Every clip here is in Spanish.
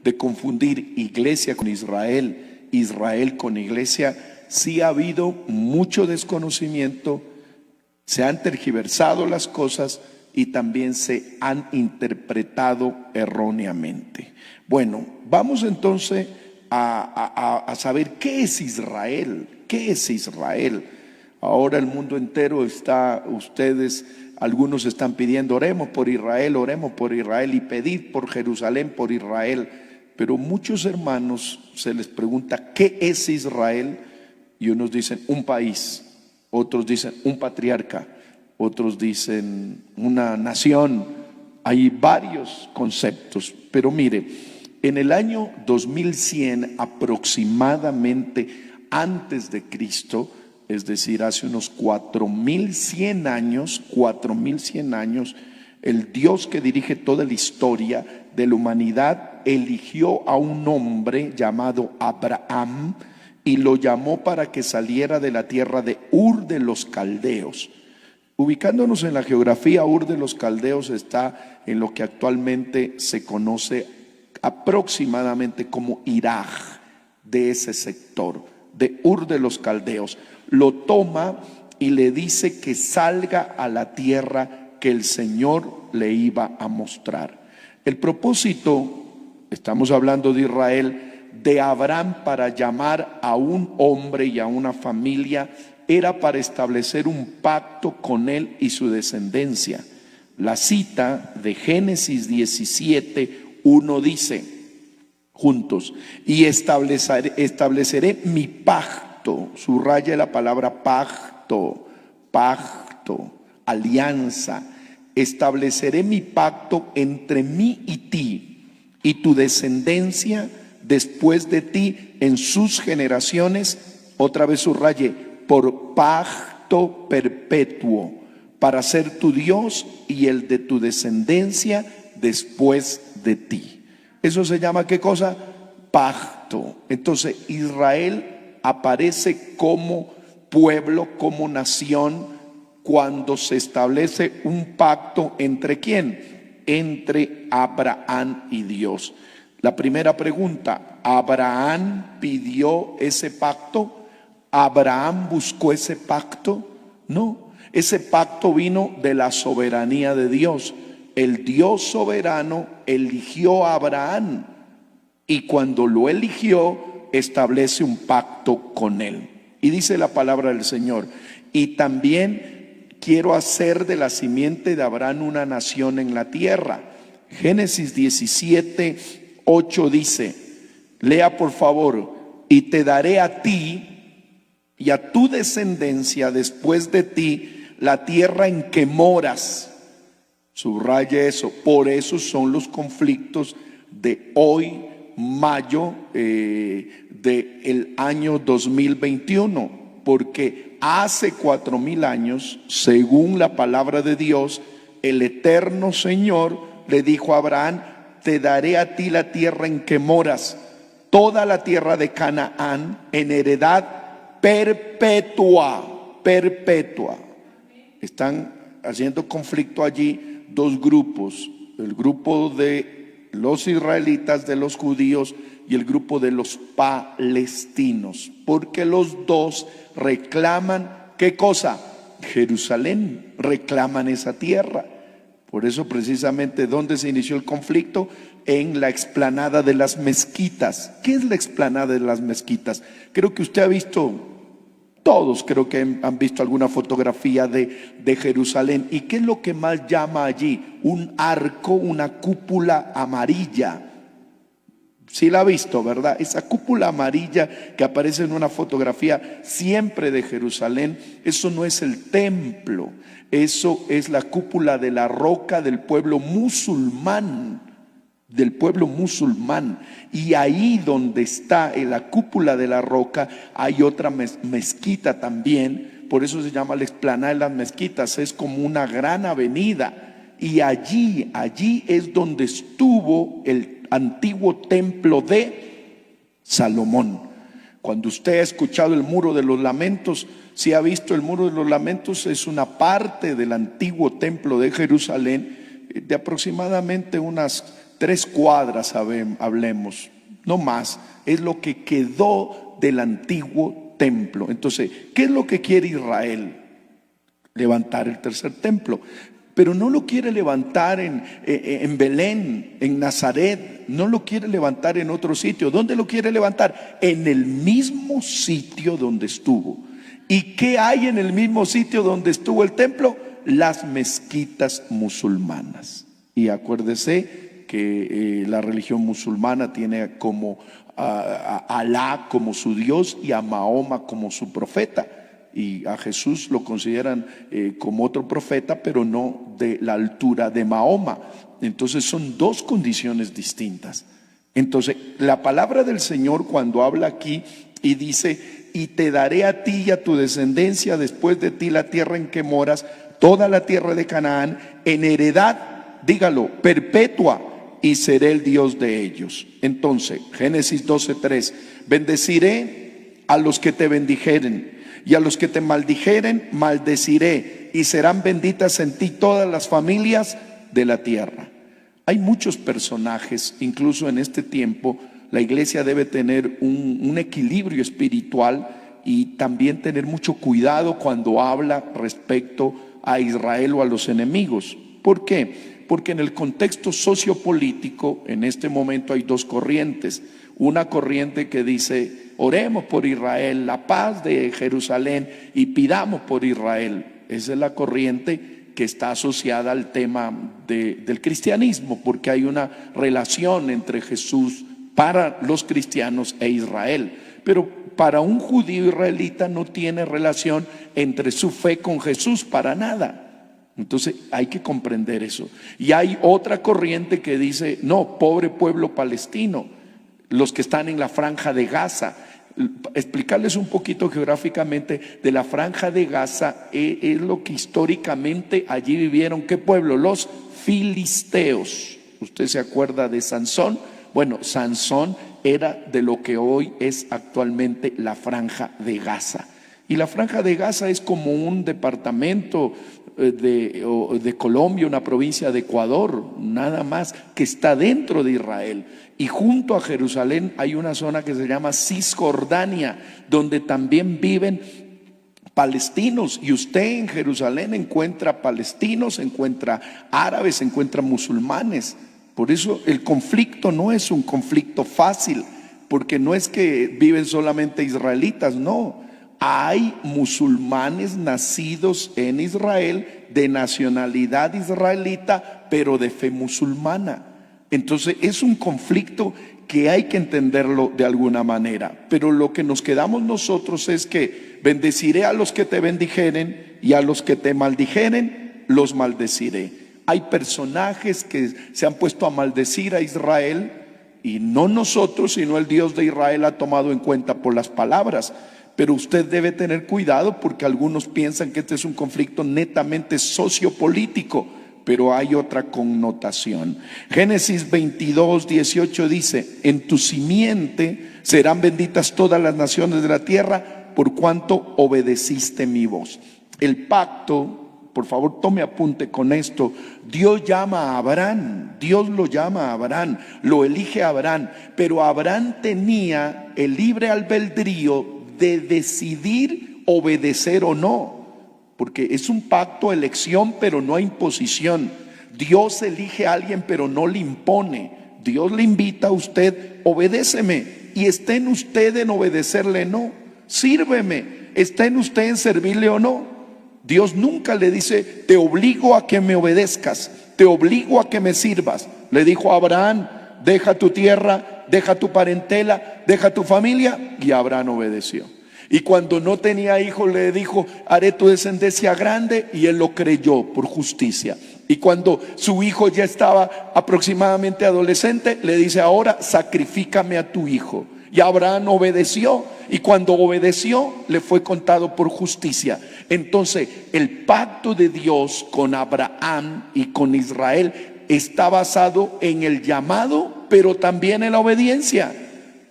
de confundir iglesia con Israel, Israel con iglesia, sí ha habido mucho desconocimiento, se han tergiversado las cosas y también se han interpretado erróneamente. Bueno, vamos entonces a saber qué es Israel. ¿Qué es Israel? Ahora el mundo entero está, algunos están pidiendo, oremos por Israel y pedid por Jerusalén, por Israel. Pero muchos hermanos se les pregunta, ¿qué es Israel? Y unos dicen un país, otros dicen un patriarca, otros dicen una nación. Hay varios conceptos, pero mire, en el año 2100 aproximadamente antes de Cristo, es decir, hace unos 4100 años, el Dios que dirige toda la historia de la humanidad eligió a un hombre llamado Abraham y lo llamó para que saliera de la tierra de Ur de los Caldeos. Ubicándonos en la geografía, Ur de los Caldeos está en lo que actualmente se conoce aproximadamente como Irak, de ese sector, de Ur de los Caldeos. Lo toma y le dice que salga a la tierra que el Señor le iba a mostrar. El propósito, estamos hablando de Israel, de Abraham para llamar a un hombre y a una familia, era para establecer un pacto con él y su descendencia. La cita de Génesis 17:1 dice, juntos, y estableceré mi pacto, subraya la palabra pacto, alianza, estableceré mi pacto entre mí y ti y tu descendencia después de ti en sus generaciones, otra vez subraye, por pacto perpetuo, para ser tu Dios y el de tu descendencia después de ti. Eso se llama, ¿qué cosa? Pacto. Entonces Israel aparece como pueblo, como nación, cuando se establece un pacto entre ¿quién? Entre Abraham y Dios. La primera pregunta, ¿Abraham pidió ese pacto? ¿Abraham buscó ese pacto? No, ese pacto vino de la soberanía de Dios. El Dios soberano eligió a Abraham y cuando lo eligió establece un pacto con él. Y dice la palabra del Señor, y también quiero hacer de la simiente de Abraham una nación en la tierra. Génesis 17:8 dice, lea por favor, y te daré a ti y a tu descendencia después de ti la tierra en que moras. Subraye eso. Por eso son los conflictos de hoy, mayo del año 2021, porque hace 4000 años, según la palabra de Dios, el eterno Señor le dijo a Abraham, te daré a ti la tierra en que moras, toda la tierra de Canaán en heredad perpetua, perpetua. Están haciendo conflicto allí dos grupos, el grupo de los israelitas, de los judíos, y el grupo de los palestinos, porque los dos reclaman, ¿qué cosa? Jerusalén, reclaman esa tierra. Por eso precisamente, ¿dónde se inició el conflicto? En la explanada de las mezquitas. ¿Qué es la explanada de las mezquitas? Creo que usted ha visto, todos creo que han visto alguna fotografía de Jerusalén. ¿Y qué es lo que más llama allí? Un arco, una cúpula amarilla. Sí la ha visto, ¿verdad? Esa cúpula amarilla que aparece en una fotografía siempre de Jerusalén, eso no es el templo, eso es la cúpula de la roca del pueblo musulmán, y ahí donde está en la cúpula de la roca hay otra mezquita también, por eso se llama la explanada de las mezquitas, es como una gran avenida, y allí es donde estuvo el antiguo templo de Salomón. Cuando usted ha escuchado el muro de los lamentos, si ha visto el muro de los lamentos, es una parte del antiguo templo de Jerusalén de aproximadamente unas 3 cuadras, hablemos, no más, es lo que quedó del antiguo templo. Entonces, ¿qué es lo que quiere Israel? Levantar el tercer templo. Pero no lo quiere levantar en Belén, en Nazaret, no lo quiere levantar en otro sitio. ¿Dónde lo quiere levantar? En el mismo sitio donde estuvo. ¿Y qué hay en el mismo sitio donde estuvo el templo? Las mezquitas musulmanas. Y acuérdese que la religión musulmana tiene como a Alá como su Dios y a Mahoma como su profeta. Y a Jesús lo consideran como otro profeta, pero no de la altura de Mahoma. Entonces son dos condiciones distintas. Entonces la palabra del Señor, cuando habla aquí y dice: y te daré a ti y a tu descendencia después de ti la tierra en que moras, toda la tierra de Canaán, en heredad, dígalo, perpetua, y seré el Dios de ellos. Entonces, Génesis 12:3, bendeciré a los que te bendijeren, y a los que te maldijeren, maldeciré, y serán benditas en ti todas las familias de la tierra. Hay muchos personajes, incluso en este tiempo. La iglesia debe tener un equilibrio espiritual y también tener mucho cuidado cuando habla respecto a Israel o a los enemigos. ¿Por qué? Porque en el contexto sociopolítico, en este momento hay dos corrientes. Una corriente que dice: oremos por Israel, la paz de Jerusalén, y pidamos por Israel. Esa es la corriente que está asociada al tema del cristianismo, porque hay una relación entre Jesús para los cristianos e Israel. Pero para un judío israelita no tiene relación entre su fe con Jesús para nada. Entonces hay que comprender eso. Y hay otra corriente que dice: no, pobre pueblo palestino, los que están en la franja de Gaza. Explicarles un poquito geográficamente de la franja de Gaza. Es lo que históricamente allí vivieron. ¿Qué pueblo? Los filisteos. ¿Usted se acuerda de Sansón? Bueno, Sansón era de lo que hoy es actualmente la franja de Gaza. Y la franja de Gaza es como un departamento de Colombia, una provincia de Ecuador, nada más, que está dentro de Israel. Y junto a Jerusalén hay una zona que se llama Cisjordania, donde también viven palestinos. Y usted en Jerusalén encuentra palestinos, encuentra árabes, encuentra musulmanes. Por eso el conflicto no es un conflicto fácil, porque no es que viven solamente israelitas, no. Hay musulmanes nacidos en Israel, de nacionalidad israelita, pero de fe musulmana. Entonces es un conflicto que hay que entenderlo de alguna manera. Pero lo que nos quedamos nosotros es que bendeciré a los que te bendijeren, y a los que te maldijeren los maldeciré. Hay personajes que se han puesto a maldecir a Israel, y no nosotros, sino el Dios de Israel ha tomado en cuenta por las palabras. Pero usted debe tener cuidado, porque algunos piensan que este es un conflicto netamente sociopolítico, pero hay otra connotación. Génesis 22:18 dice: en tu simiente serán benditas todas las naciones de la tierra, por cuanto obedeciste mi voz. El pacto, por favor tome apunte con esto. Dios llama a Abraham, Dios lo llama a Abraham, lo elige a Abraham, pero Abraham tenía el libre albedrío de decidir obedecer o no, porque es un pacto, elección, pero no imposición. Dios elige a alguien, pero no le impone. Dios le invita a usted: obedéceme, y está en usted en obedecerle o no. Sírveme, está en usted en servirle o no. Dios nunca le dice: te obligo a que me obedezcas, te obligo a que me sirvas. Le dijo a Abraham: deja tu tierra, deja tu parentela, deja tu familia, y Abraham obedeció. Y cuando no tenía hijos le dijo: haré tu descendencia grande, y él lo creyó por justicia. Y cuando su hijo ya estaba aproximadamente adolescente, le dice: ahora sacrifícame a tu hijo. Y Abraham obedeció, y cuando obedeció le fue contado por justicia. Entonces el pacto de Dios con Abraham y con Israel está basado en el llamado, pero también en la obediencia.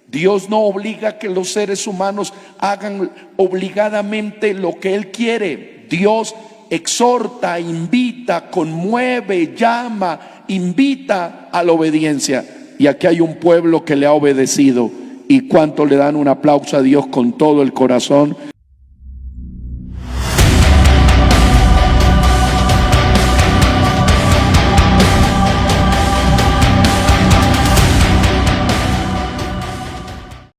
Dios no obliga a que los seres humanos hagan obligadamente lo que Él quiere. Dios exhorta, invita, conmueve, llama invita a la obediencia. Y aquí hay un pueblo que le ha obedecido. ¿Y cuánto le dan un aplauso a Dios con todo el corazón?